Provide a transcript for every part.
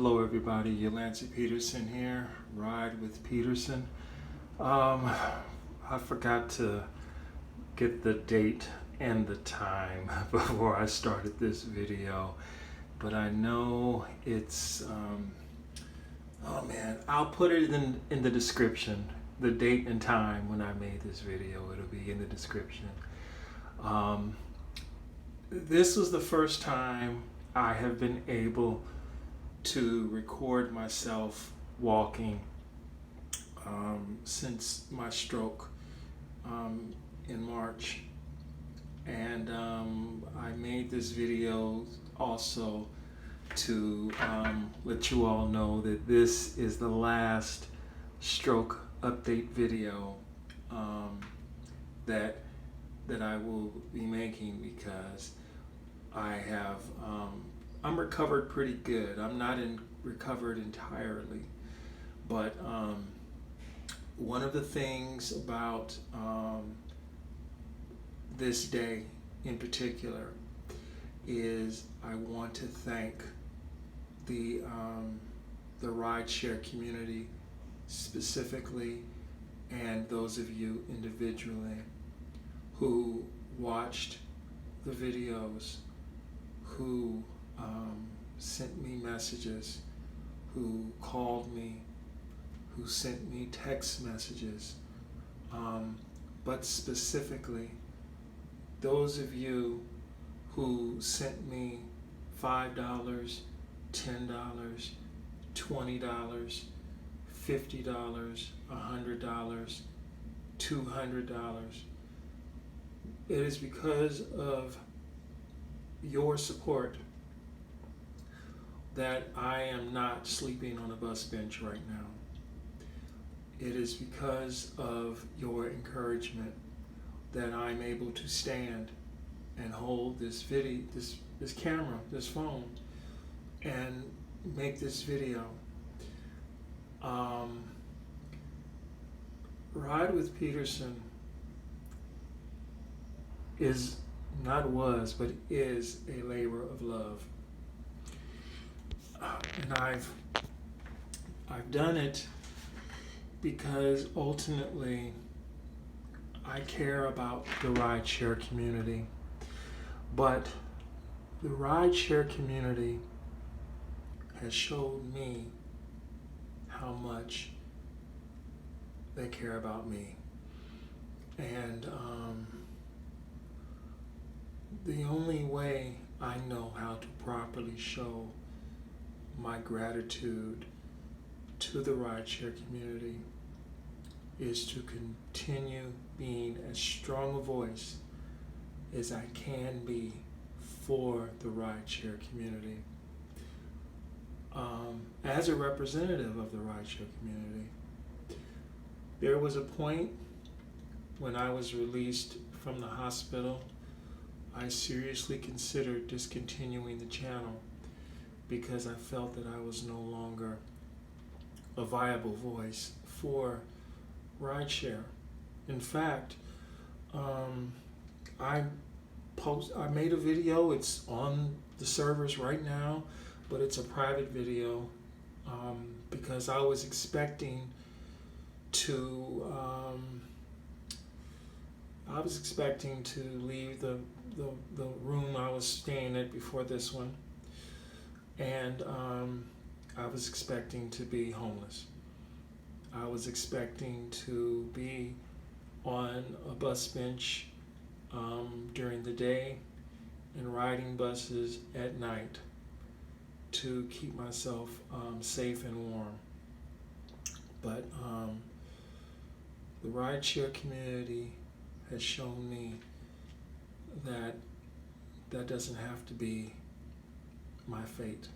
Hello everybody, Yalancy Peterson here, Ride with Peterson. I forgot to get the date and the time before I started this video, but I know it's, oh man, I'll put it in the description, the date and time when I made this video, it'll be in the description. This was the first time I have been able to record myself walking since my stroke in March, and I made this video also to let you all know that this is the last stroke update video that I will be making, because I have I'm recovered pretty good. I'm not recovered entirely, but one of the things about this day in particular is I want to thank the rideshare community specifically, and those of you individually who watched the videos, who sent me messages, who called me, who sent me text messages, but specifically those of you who sent me $5, $10, $20, $50, $100, $200. It is because of your support that I am not sleeping on a bus bench right now. It is because of your encouragement that I'm able to stand and hold this video, this camera, this phone, and make this video. Ride with Peterson is not was, but is a labor of love. And I've done it because ultimately I care about the rideshare community. But the rideshare community has showed me how much they care about me. And the only way I know how to properly show my gratitude to the rideshare community is to continue being as strong a voice as I can be for the rideshare community. As a representative of the rideshare community, there was a point when I was released from the hospital, I seriously considered discontinuing the channel because I felt that I was no longer a viable voice for rideshare. In fact, I made a video. It's on the servers right now, but it's a private video because I was expecting to leave the room I was staying at before this one, and I was expecting to be homeless. I was expecting to be on a bus bench during the day and riding buses at night to keep myself safe and warm. But the rideshare community has shown me that that doesn't have to be my fate.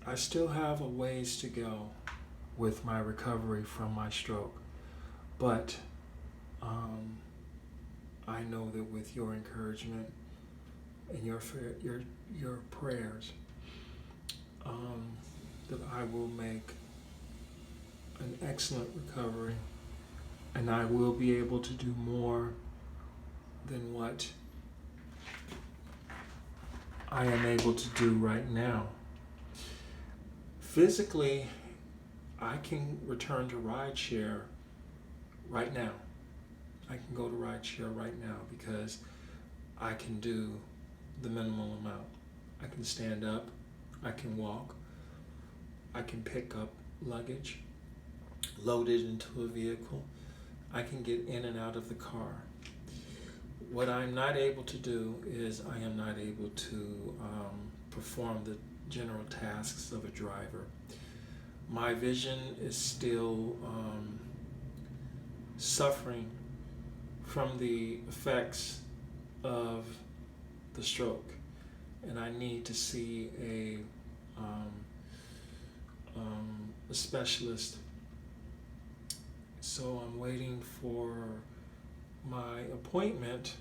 I still have a ways to go with my recovery from my stroke, but I know that with your encouragement and your prayers, that I will make an excellent recovery, and I will be able to do more than what I am able to do right now. Physically, I can return to rideshare right now. I can go to rideshare right now because I can do the minimal amount. I can stand up, I can walk, I can pick up luggage, load it into a vehicle, I can get in and out of the car. What I'm not able to do is I am not able to perform the general tasks of a driver. My vision is still suffering from the effects of the stroke, and I need to see a specialist. So I'm waiting for my appointment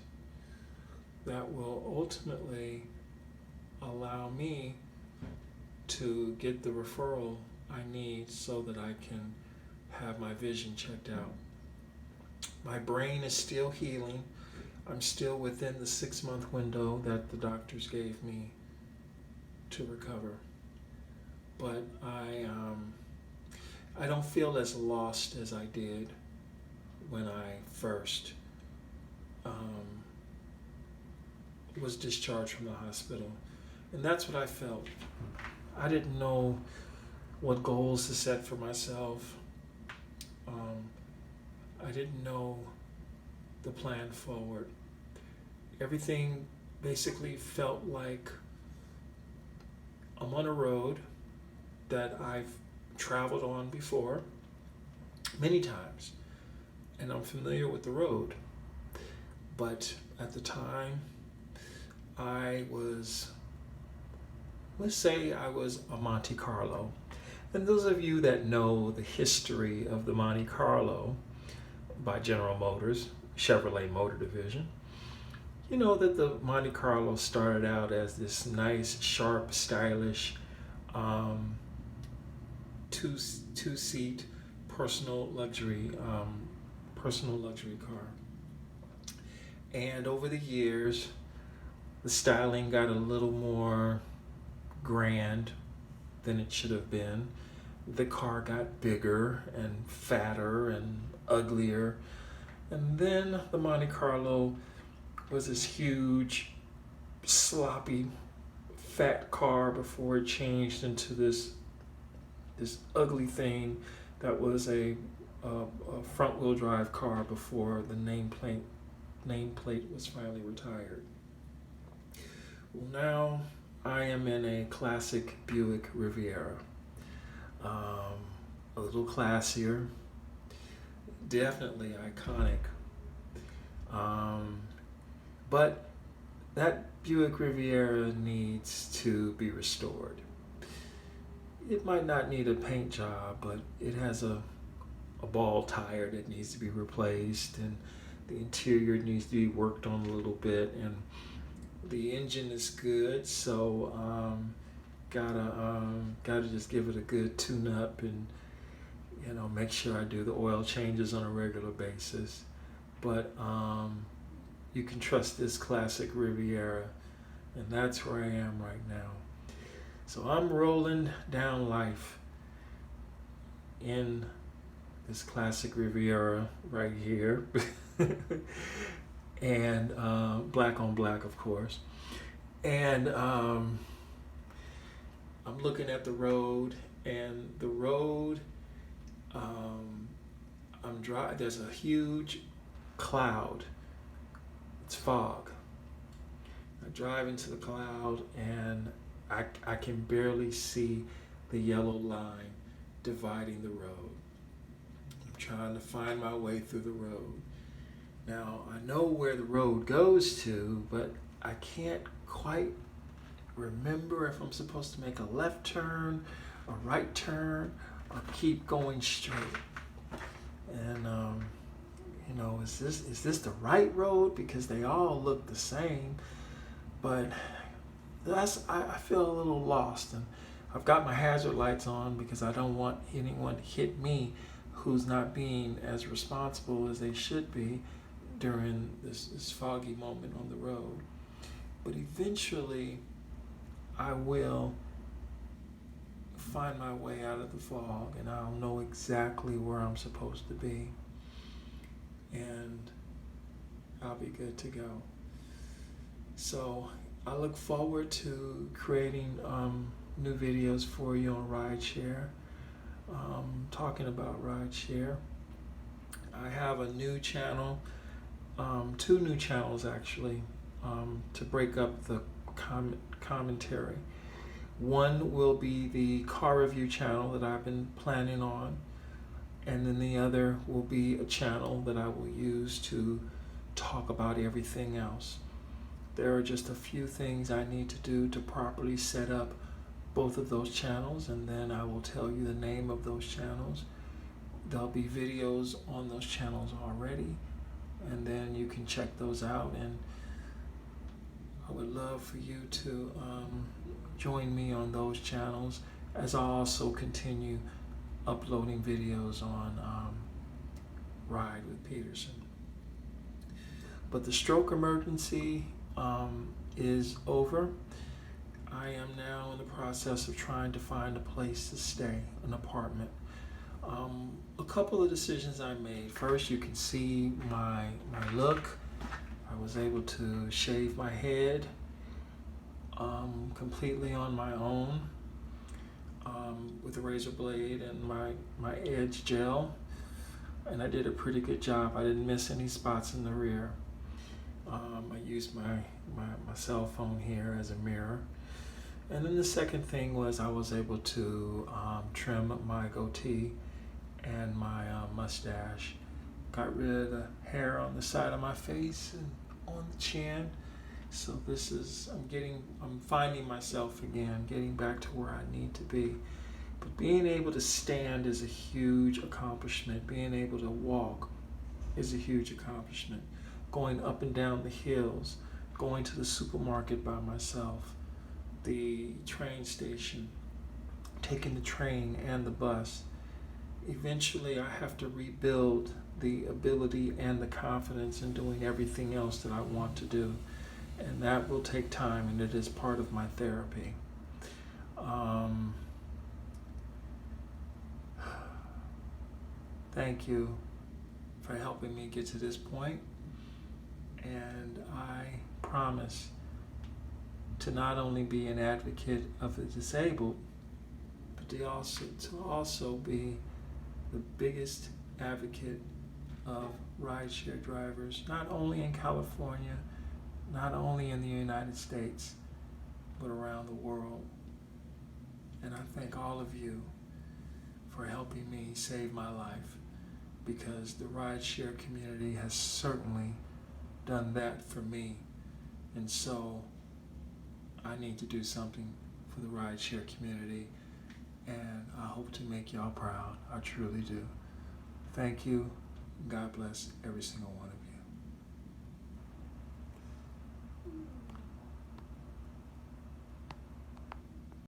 that will ultimately allow me to get the referral I need so that I can have my vision checked out. My brain is still healing. I'm still within the 6-month window that the doctors gave me to recover. But I don't feel as lost as I did when I first was discharged from the hospital. And that's what I felt. I didn't know what goals to set for myself. I didn't know the plan forward. Everything basically felt like I'm on a road that I've traveled on before many times, and I'm familiar with the road. But at the time, let's say I was a Monte Carlo. And those of you that know the history of the Monte Carlo by General Motors, Chevrolet Motor Division, you know that the Monte Carlo started out as this nice, sharp, stylish, two-seat personal luxury car. And over the years, the styling got a little more grand than it should have been. The car got bigger and fatter and uglier. And then the Monte Carlo was this huge, sloppy, fat car before it changed into this ugly thing that was a front-wheel drive car before the nameplate was finally retired. Well, now I am in a classic Buick Riviera. A little classier, definitely iconic. But that Buick Riviera needs to be restored. It might not need a paint job, but it has a ball tire that needs to be replaced, and the interior needs to be worked on a little bit, and the engine is good, so gotta just give it a good tune-up and make sure I do the oil changes on a regular basis. But you can trust this classic Riviera, and that's where I am right now. So I'm rolling down life in this classic Riviera right here. And black on black, of course. And I'm looking at the road, and the road, there's a huge cloud. It's fog. I drive into the cloud, and I can barely see the yellow line dividing the road. I'm trying to find my way through the road. Now, I know where the road goes to, but I can't quite remember if I'm supposed to make a left turn, a right turn, or keep going straight. And is this the right road? Because they all look the same, but I feel a little lost, and I've got my hazard lights on because I don't want anyone to hit me who's not being as responsible as they should be during this foggy moment on the road. But eventually I will find my way out of the fog, and I'll know exactly where I'm supposed to be, and I'll be good to go. So I look forward to creating new videos for you on rideshare, talking about rideshare. I have a new channel, two new channels actually, to break up the commentary. One will be the car review channel that I've been planning on, and then the other will be a channel that I will use to talk about everything else. There are just a few things I need to do to properly set up both of those channels, and then I will tell you the name of those channels. There'll be videos on those channels already, and then you can check those out, and I would love for you to join me on those channels as I also continue uploading videos on Ride with Peterson. But the stroke emergency is over. I am now in the process of trying to find a place to stay, an apartment. A couple of decisions I made. First, you can see my look. I was able to shave my head completely on my own with a razor blade and my edge gel, and I did a pretty good job. I didn't miss any spots in the rear. I used my cell phone here as a mirror. And then the second thing was I was able to trim my goatee and my mustache. Got rid of the hair on the side of my face and on the chin. So this is, I'm finding myself again, getting back to where I need to be. But being able to stand is a huge accomplishment. Being able to walk is a huge accomplishment. Going up and down the hills, going to the supermarket by myself, the train station, taking the train and the bus. Eventually I have to rebuild the ability and the confidence in doing everything else that I want to do. And that will take time, and it is part of my therapy. Thank you for helping me get to this point. And I promise to not only be an advocate of the disabled, but to also be the biggest advocate of rideshare drivers, not only in California, not only in the United States, but around the world. And I thank all of you for helping me save my life, because the rideshare community has certainly done that for me. And so I need to do something for the rideshare community, and I hope to make y'all proud. I truly do. Thank you. God bless every single one of you.